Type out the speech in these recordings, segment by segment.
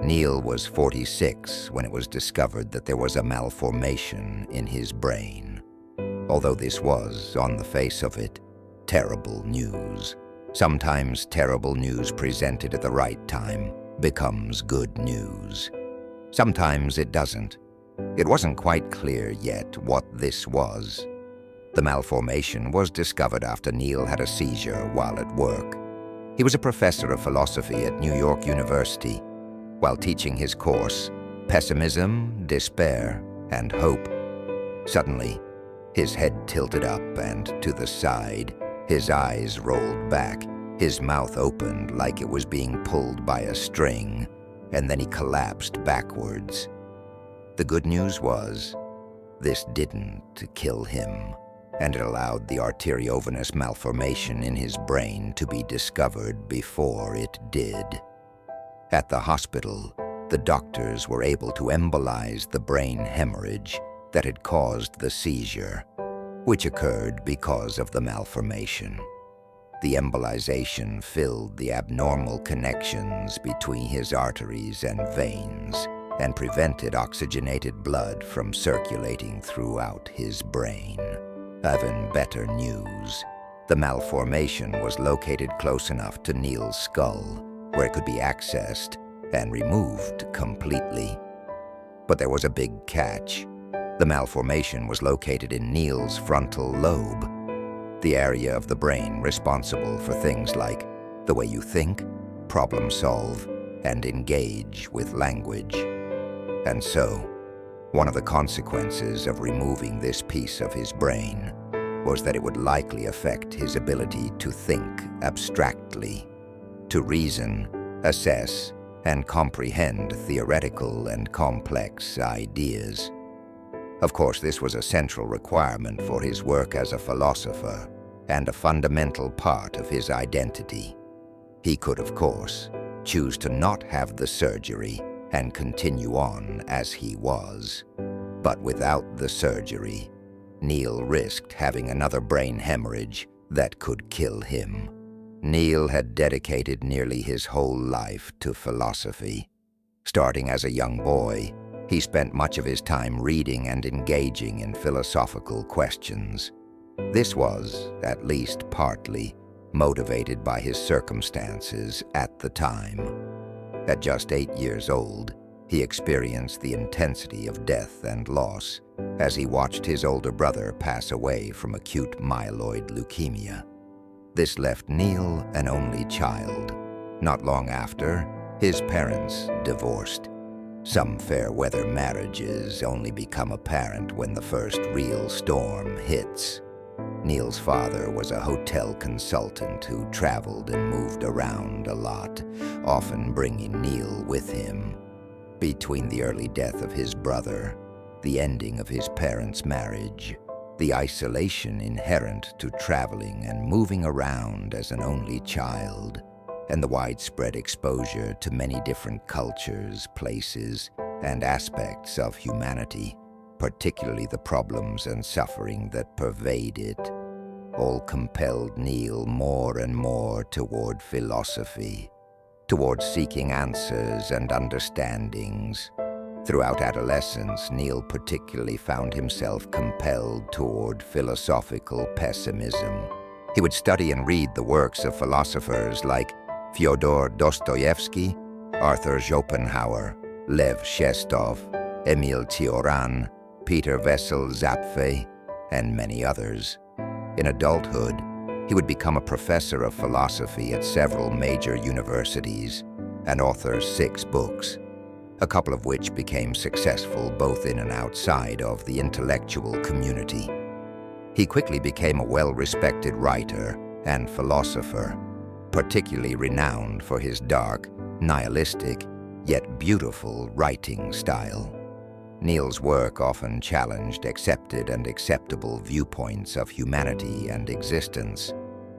Neil was 46 when it was discovered that there was a malformation in his brain. Although this was, on the face of it, terrible news. Sometimes terrible news presented at the right time becomes good news. Sometimes it doesn't. It wasn't quite clear yet what this was. The malformation was discovered after Neil had a seizure while at work. He was a professor of philosophy at New York University. While teaching his course, Pessimism, Despair, and Hope, suddenly, his head tilted up and to the side, his eyes rolled back, his mouth opened like it was being pulled by a string, and then he collapsed backwards. The good news was, this didn't kill him, and it allowed the arteriovenous malformation in his brain to be discovered before it did. At the hospital, the doctors were able to embolize the brain hemorrhage that had caused the seizure, which occurred because of the malformation. The embolization filled the abnormal connections between his arteries and veins and prevented oxygenated blood from circulating throughout his brain. Even better news. The malformation was located close enough to Neil's skull where it could be accessed and removed completely. But there was a big catch. The malformation was located in Neil's frontal lobe, the area of the brain responsible for things like the way you think, problem solve, and engage with language. And so, one of the consequences of removing this piece of his brain was that it would likely affect his ability to think abstractly, to reason, assess, and comprehend theoretical and complex ideas. Of course, this was a central requirement for his work as a philosopher and a fundamental part of his identity. He could, of course, choose to not have the surgery and continue on as he was. But without the surgery, Neil risked having another brain hemorrhage that could kill him. Neil had dedicated nearly his whole life to philosophy. Starting as a young boy, he spent much of his time reading and engaging in philosophical questions. This was, at least partly, motivated by his circumstances at the time. At just 8 years old, he experienced the intensity of death and loss as he watched his older brother pass away from acute myeloid leukemia. This left Neil an only child. Not long after, his parents divorced. Some fair-weather marriages only become apparent when the first real storm hits. Neil's father was a hotel consultant who traveled and moved around a lot, often bringing Neil with him. Between the early death of his brother, the ending of his parents' marriage, the isolation inherent to traveling and moving around as an only child, and the widespread exposure to many different cultures, places, and aspects of humanity, particularly the problems and suffering that pervade it, all compelled Neil more and more toward philosophy, toward seeking answers and understandings. Throughout adolescence, Neil particularly found himself compelled toward philosophical pessimism. He would study and read the works of philosophers like Fyodor Dostoevsky, Arthur Schopenhauer, Lev Shestov, Emil Cioran, Peter Wessel Zapffe, and many others. In adulthood, he would become a professor of philosophy at several major universities and author 6 books, a couple of which became successful both in and outside of the intellectual community. He quickly became a well-respected writer and philosopher, particularly renowned for his dark, nihilistic, yet beautiful writing style. Neil's work often challenged accepted and acceptable viewpoints of humanity and existence.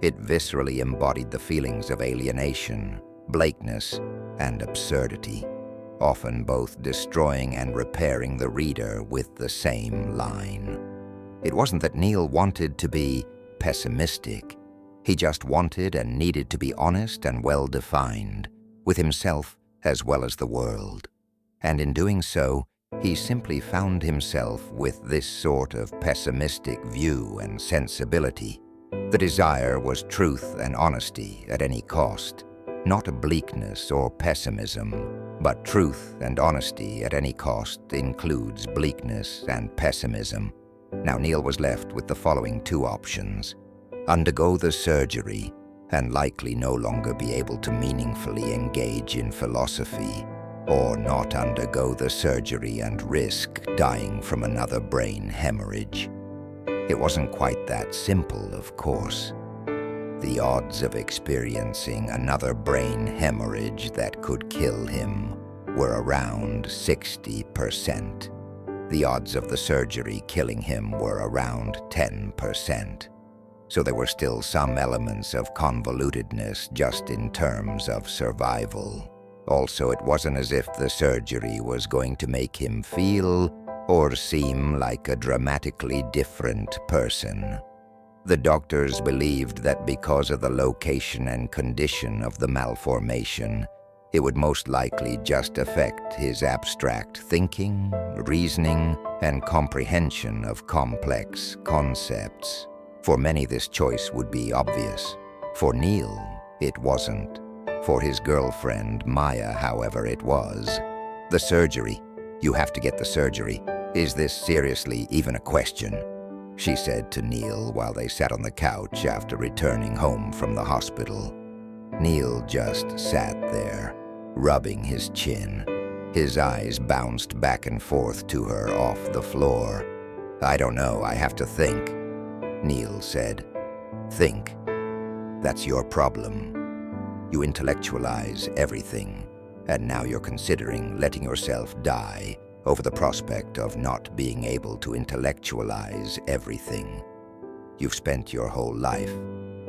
It viscerally embodied the feelings of alienation, blankness, and absurdity, often both destroying and repairing the reader with the same line. It wasn't that Neil wanted to be pessimistic. He just wanted and needed to be honest and well-defined, with himself as well as the world. And in doing so, he simply found himself with this sort of pessimistic view and sensibility. The desire was truth and honesty at any cost, not bleakness or pessimism, but truth and honesty at any cost includes bleakness and pessimism. Now Neil was left with the following two options: undergo the surgery and likely no longer be able to meaningfully engage in philosophy, or not undergo the surgery and risk dying from another brain hemorrhage. It wasn't quite that simple, of course. The odds of experiencing another brain hemorrhage that could kill him were around 60%. The odds of the surgery killing him were around 10%. So there were still some elements of convolutedness just in terms of survival. Also, it wasn't as if the surgery was going to make him feel or seem like a dramatically different person. The doctors believed that because of the location and condition of the malformation, it would most likely just affect his abstract thinking, reasoning, and comprehension of complex concepts. For many, this choice would be obvious. For Neil, it wasn't. For his girlfriend, Maya, however, it was. The surgery. You have to get the surgery. Is this seriously even a question? She said to Neil while they sat on the couch after returning home from the hospital. Neil just sat there, rubbing his chin. His eyes bounced back and forth to her off the floor. I don't know, I have to think, Neil said. Think. That's your problem. You intellectualize everything, and now you're considering letting yourself die over the prospect of not being able to intellectualize everything. You've spent your whole life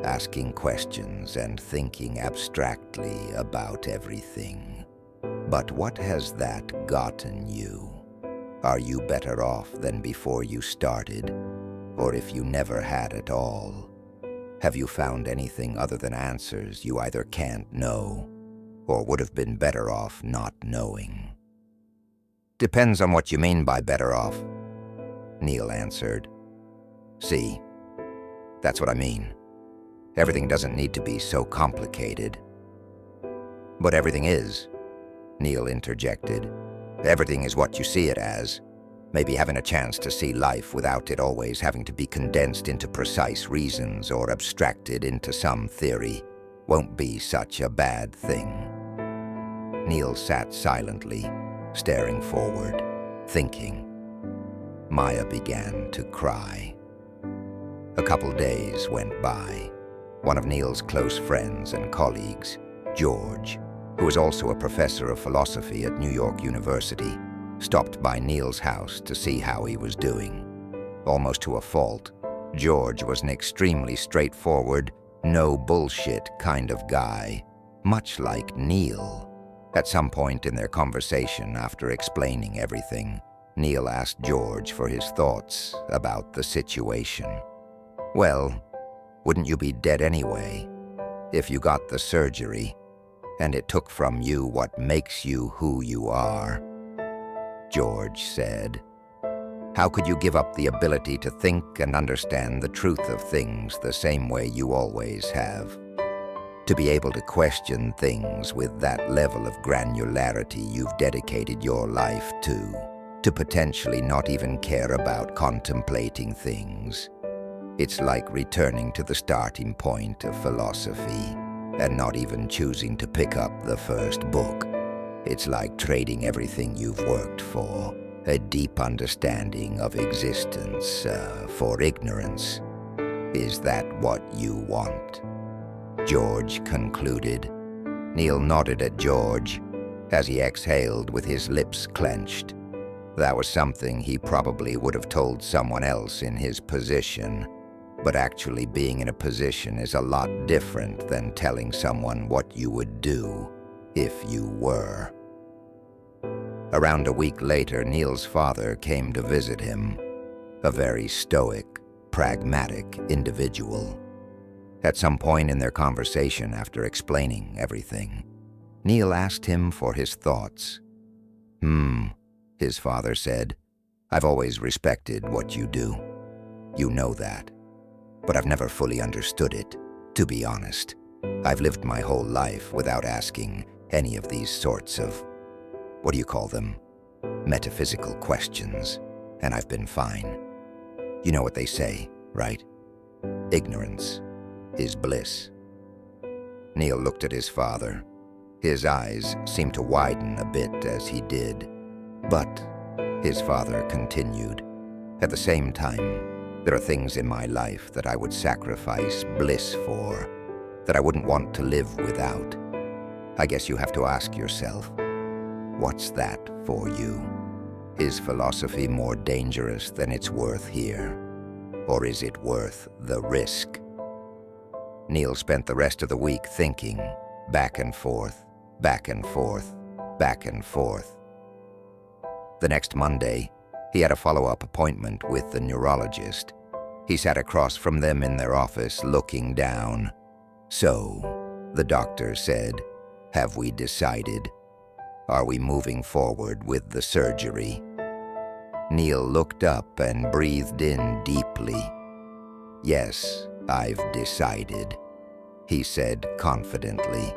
asking questions and thinking abstractly about everything. But what has that gotten you? Are you better off than before you started? Or if you never had at all? Have you found anything other than answers you either can't know or would have been better off not knowing? Depends on what you mean by better off, Neil answered. See, that's what I mean. Everything doesn't need to be so complicated. But everything is, Neil interjected. Everything is what you see it as. Maybe having a chance to see life without it always having to be condensed into precise reasons or abstracted into some theory won't be such a bad thing. Neil sat silently, staring forward, thinking. Maya began to cry. A couple days went by. One of Neil's close friends and colleagues, George, who was also a professor of philosophy at New York University, stopped by Neil's house to see how he was doing. Almost to a fault, George was an extremely straightforward, no bullshit kind of guy, much like Neil. At some point in their conversation, after explaining everything, Neil asked George for his thoughts about the situation. Well, wouldn't you be dead anyway if you got the surgery and it took from you what makes you who you are? George said. How could you give up the ability to think and understand the truth of things the same way you always have? To be able to question things with that level of granularity you've dedicated your life to potentially not even care about contemplating things. It's like returning to the starting point of philosophy and not even choosing to pick up the first book. It's like trading everything you've worked for, a deep understanding of existence, for ignorance. Is that what you want? George concluded. Neil nodded at George as he exhaled with his lips clenched. That was something he probably would have told someone else in his position, but actually being in a position is a lot different than telling someone what you would do if you were. Around a week later, Neil's father came to visit him, a very stoic, pragmatic individual. At some point in their conversation, after explaining everything, Neil asked him for his thoughts. His father said, "I've always respected what you do. You know that. But I've never fully understood it, to be honest. I've lived my whole life without asking any of these sorts of, what do you call them, metaphysical questions, and I've been fine. You know what they say, right? Ignorance is bliss." Neil looked at his father. His eyes seemed to widen a bit as he did. "But," his father continued, "at the same time, there are things in my life that I would sacrifice bliss for, that I wouldn't want to live without. I guess you have to ask yourself, what's that for you? Is philosophy more dangerous than it's worth here? Or is it worth the risk?" Neil spent the rest of the week thinking, back and forth, back and forth, back and forth. The next Monday, he had a follow-up appointment with the neurologist. He sat across from them in their office, looking down. "So," the doctor said, "have we decided? Are we moving forward with the surgery?" Neil looked up and breathed in deeply. "Yes, I've decided," he said confidently.